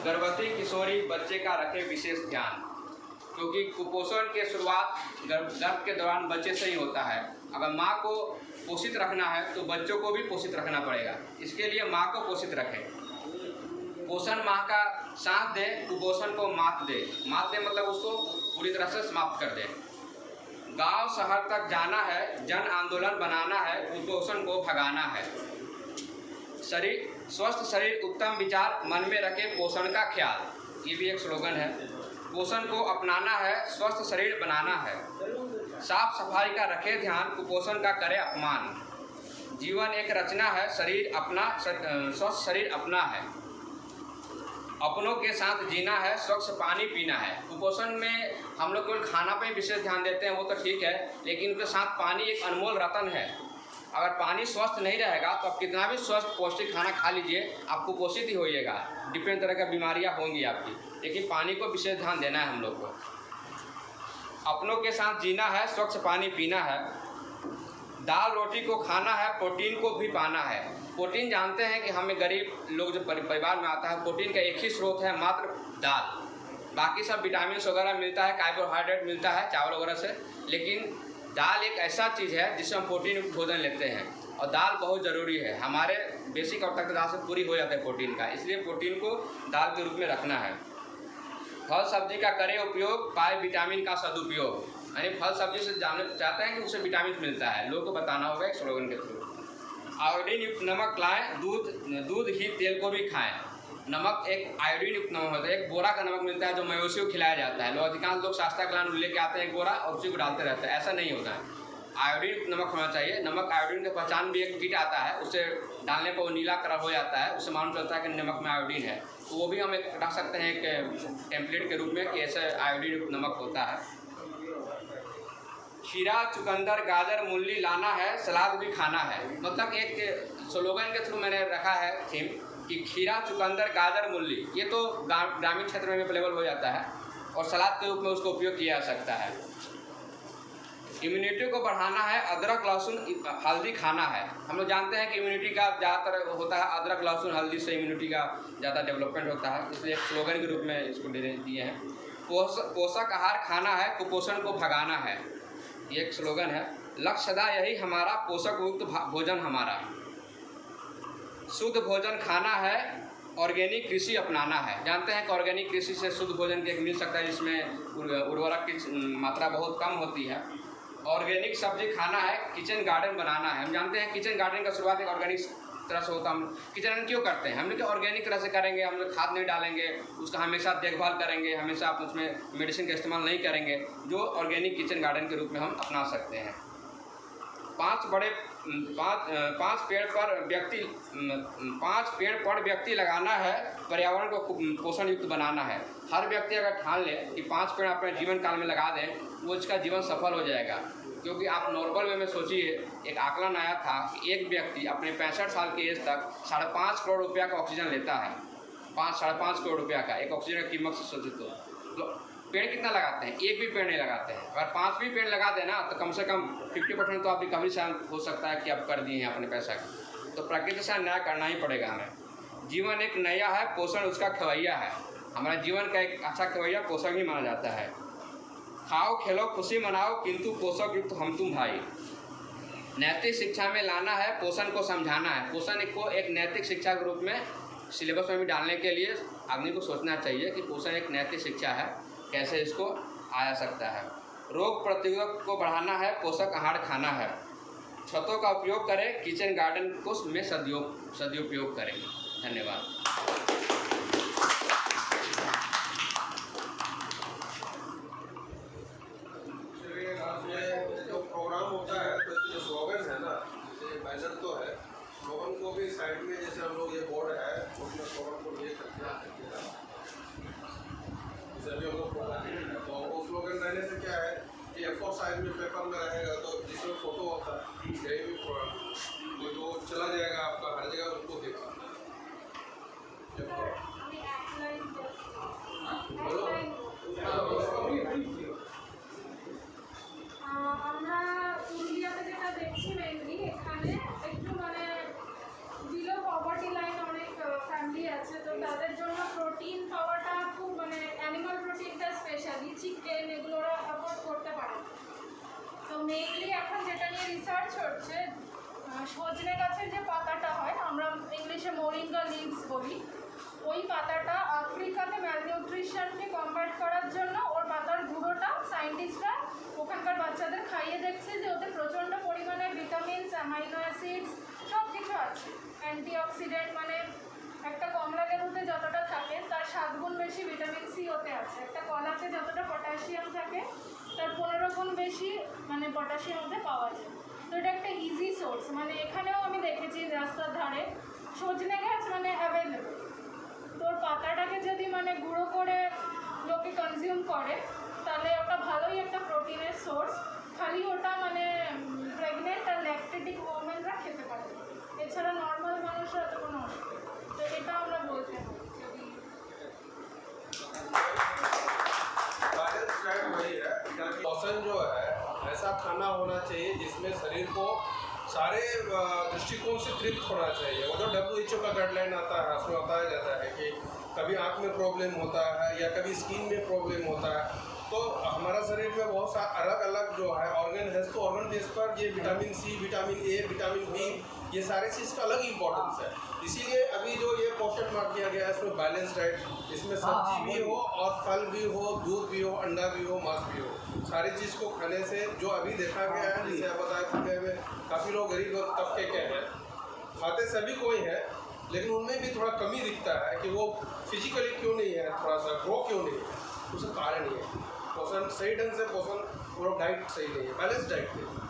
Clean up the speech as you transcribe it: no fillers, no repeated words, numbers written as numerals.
गर्भवती किशोरी बच्चे का रखे विशेष ध्यान, क्योंकि कुपोषण की शुरुआत गर्भ के दौरान बच्चे से ही होता है। अगर माँ को पोषित रखना है तो बच्चों को भी पोषित रखना पड़ेगा। इसके लिए माँ को पोषित रखें। पोषण माँ का साथ दे, कुपोषण को मात दे। मात दे मतलब उसको पूरी तरह से समाप्त कर दे। गांव शहर तक जाना है, जन आंदोलन बनाना है, कुपोषण को भगाना है। स्वस्थ शरीर उत्तम विचार, मन में रखे पोषण का ख्याल, ये भी एक स्लोगन है। पोषण को अपनाना है, स्वस्थ शरीर बनाना है। साफ सफाई का रखे ध्यान, कुपोषण का करे अपमान। जीवन एक रचना है, शरीर अपना, स्वस्थ शरीर अपना है। अपनों के साथ जीना है, स्वच्छ पानी पीना है। कुपोषण में हम लोग केवल खाना पे विशेष ध्यान देते हैं, वो तो ठीक है, लेकिन उसके साथ पानी एक अनमोल रतन है। अगर पानी स्वस्थ नहीं रहेगा तो आप कितना भी स्वस्थ पौष्टिक खाना खा लीजिए, आप कुपोषित ही होइएगा। डिफरेंट तरह की बीमारियां होंगी आपकी, लेकिन पानी को विशेष ध्यान देना है हम लोग को। अपनों के साथ जीना है, स्वच्छ पानी पीना है। दाल रोटी को खाना है, प्रोटीन को भी पाना है। प्रोटीन जानते हैं कि हमें गरीब लोग जो परिवार में आता है, प्रोटीन का एक ही स्रोत है, मात्र दाल। बाकी सब विटामिन वगैरह मिलता है, कार्बोहाइड्रेट मिलता है चावल वगैरह से, लेकिन दाल एक ऐसा चीज़ है जिससे हम प्रोटीन भोजन लेते हैं। और दाल बहुत ज़रूरी है, हमारे बेसिक आवश्यकता दाल से पूरी हो जाता है प्रोटीन का, इसलिए प्रोटीन को दाल के रूप में रखना है। फल सब्जी का करें उपयोग, पाए विटामिन का सदुपयोग। यानी फल सब्जी से जानना चाहते हैं कि उससे विटामिन मिलता है, लोगों को बताना होगा एक स्लोगन के थ्रू। आयोडीन युक्त नमक लाएं, दूध घी तेल को भी खाएं। नमक एक आयोडीन युक्त नमक होता है। एक बोरा का नमक मिलता है जो मवेशियों को खिलाया जाता है। अधिकांश लोग शास्त्रा ग्लान लेके आते हैं बोरा और उसी को डालते रहते हैं, ऐसा नहीं होता है। आयोडीन युक्त नमक होना चाहिए। नमक आयोडीन की पहचान भी, एक कीट आता है उसे डालने पर वो नीला कलर हो जाता है, उससे मालूम चलता है कि नमक में आयोडीन है। तो वो भी हम एक रख सकते हैं एक टेम्पलेट के रूप में कि ऐसे आयोडीन युक्त नमक होता है। खीरा चुकंदर गाजर मूली लाना है, सलाद भी खाना है। मतलब एक स्लोगन के थ्रू मैंने रखा है थीम कि खीरा चुकंदर गाजर मूली, ये तो ग्रामीण क्षेत्र में भी अवेलेबल हो जाता है और सलाद के रूप में उसको उपयोग किया जा सकता है। इम्यूनिटी को बढ़ाना है, अदरक लहसुन हल्दी खाना है। हम लोग जानते हैं कि इम्यूनिटी का ज़्यादातर होता है अदरक लहसुन हल्दी से इम्यूनिटी का ज़्यादा डेवलपमेंट होता है, इसलिए स्लोगन के रूप में इसको दिए हैं। पोषक आहार खाना है, कुपोषण को भगाना है, ये एक स्लोगन है। लक्ष्य सदा यही हमारा, पोषक युक्त भोजन हमारा। शुद्ध भोजन खाना है, ऑर्गेनिक कृषि अपनाना है। जानते हैं कि ऑर्गेनिक कृषि से शुद्ध भोजन के मिल सकता है, जिसमें उर्वरक की मात्रा बहुत कम होती है। ऑर्गेनिक सब्जी खाना है, किचन गार्डन बनाना है। हम जानते हैं किचन गार्डन का शुरुआत एक ऑर्गेनिक तरह से होता है। हम किचन गार्डन क्यों करते हैं? हम लोग ऑर्गेनिक तरह से करेंगे, हम लोग खाद नहीं डालेंगे, उसका हमेशा देखभाल करेंगे, हमेशा आप उसमें मेडिसिन का इस्तेमाल नहीं करेंगे, जो ऑर्गेनिक किचन गार्डन के रूप में हम अपना सकते हैं। 5 पेड़ पर व्यक्ति लगाना है, पर्यावरण को पोषण युक्त बनाना है। हर व्यक्ति अगर ठान ले कि 5 पेड़ अपने जीवन काल में लगा दें, वो इसका जीवन सफल हो जाएगा। क्योंकि आप नॉर्मल वे में सोचिए, एक आकलन आया था कि एक व्यक्ति अपने 65 साल की एज तक 5.5 करोड़ रुपया का ऑक्सीजन लेता है। 5-5.5 करोड़ रुपया का एक ऑक्सीजन की कीमत से सोचिए तो पेड़ कितना लगाते हैं? एक भी पेड़ नहीं लगाते हैं। अगर 5 भी पेड़ लगा देना तो कम से कम 50% तो आप रिकवरी से हो सकता है कि आप कर दिए हैं अपने पैसा का। तो प्रकृति से न्याय करना ही पड़ेगा हमें। जीवन एक नया है, पोषण उसका खवैया है। हमारा जीवन का एक अच्छा खवैया पोषण ही माना जाता है। खाओ खेलो खुशी मनाओ, किंतु पोषक युक्त हम तुम भाई। नैतिक शिक्षा में लाना है, पोषण को समझाना है। पोषण को एक नैतिक शिक्षा के रूप में सिलेबस में भी डालने के लिए आदमी को सोचना चाहिए कि पोषण एक नैतिक शिक्षा है, कैसे इसको आया सकता है। रोग प्रतिरोधक को बढ़ाना है, पोषक आहार खाना है। छतों का उपयोग करें, किचन गार्डन को में सदुपयोग करें। धन्यवाद। जो प्रोग्राम होता है तो जो स्लोगन है ना, जैसे बैनर तो है, स्लोगन को भी साइड में जैसे हम लोग ये बोर्ड है उसमें स्लोगन को ले सकते हैं। जैसे अभी हम लोग तो वो स्लोगन रहने से क्या है कि A4 साइज में पेपर में रहेगा, तो जिसमें फोटो होता है कहीं भी तो जो चला जाएगा आपका हर जगह उसको देख सकते हैं। সজনে গাছের যে পাতাটা হয়, আমরা ইংলিশে মোরিঙ্গা লিভস বলি, ওই পাতাটা আফ্রিকাতে ম্যালনিউট্রিশনকে কমব্যাট করার জন্য ওর পাতার গুঁড়োটা সায়েন্টিস্টরা ওখানকার বাচ্চাদের খাইয়ে দেখছে যে ওতে প্রচণ্ড পরিমাণে ভিটামিনস, অ্যামাইনো অ্যাসিডস সব কিছু আছে, অ্যান্টিঅক্সিডেন্ট, মানে একটা কমলা লেবুতে যতটা থাকে তার 7 গুণ বেশি ভিটামিন সি ওতে আছে, একটা কলাতে যতটা পটাশিয়াম থাকে তার 15 গুণ বেশি মানে পটাশিয়াম ওতে পাওয়া যায়। তো এটা একটা ইজি সোর্স, মানে এখানেও আমি দেখেছি রাস্তার ধারে সজনে গাছ মানে অ্যাভেলেবেল। তোর পাতাটাকে যদি মানে গুঁড়ো করে লোকে কনজিউম করে তাহলে ওটা ভালোই একটা প্রোটিনের সোর্স, খালি ওটা মানে প্রেগনেন্ট আর ল্যাকটেটিক ওমেনরা খেতে পারে, এছাড়া নর্মাল মানুষরা তো কোনো অসুবিধা, তো এটা আমরা বলতে পারি। যদি पोषण जो है ऐसा खाना होना चाहिए जिसमें शरीर को सारे दृष्टिकोण से तृप्त होना चाहिए। वो जो WHO का गाइडलाइन आता है उसमें बताया जाता है कि कभी आँख में प्रॉब्लम होता है या कभी स्किन में प्रॉब्लम होता है, तो हमारा शरीर में बहुत सा अलग अलग जो है ऑर्गन है, तो ऑर्गन बेस पर ये vitamin C, vitamin A, vitamin B, ये सारे चीज़ का अलग इम्पोर्टेंस है। इसीलिए अभी जो ये पोर्शन मार्क किया गया है इसमें बैलेंस डाइट, इसमें सब्जी भी हो और फल भी हो, दूध भी हो, अंडा भी हो, मांस भी हो, सारी चीज़ को खाने से जो अभी देखा गया है, जैसे आप बताए में काफ़ी लोग गरीब तबके के हैं, खाते सभी कोई है, लेकिन उनमें भी थोड़ा कमी दिखता है कि वो फिजिकली क्यों नहीं है, थोड़ा सा ग्रो क्यों नहीं है, उसका कारण ये है पोषण सही ढंग से पोषण, पूरा डाइट सही नहीं है, बैलेंस डाइट नहीं है।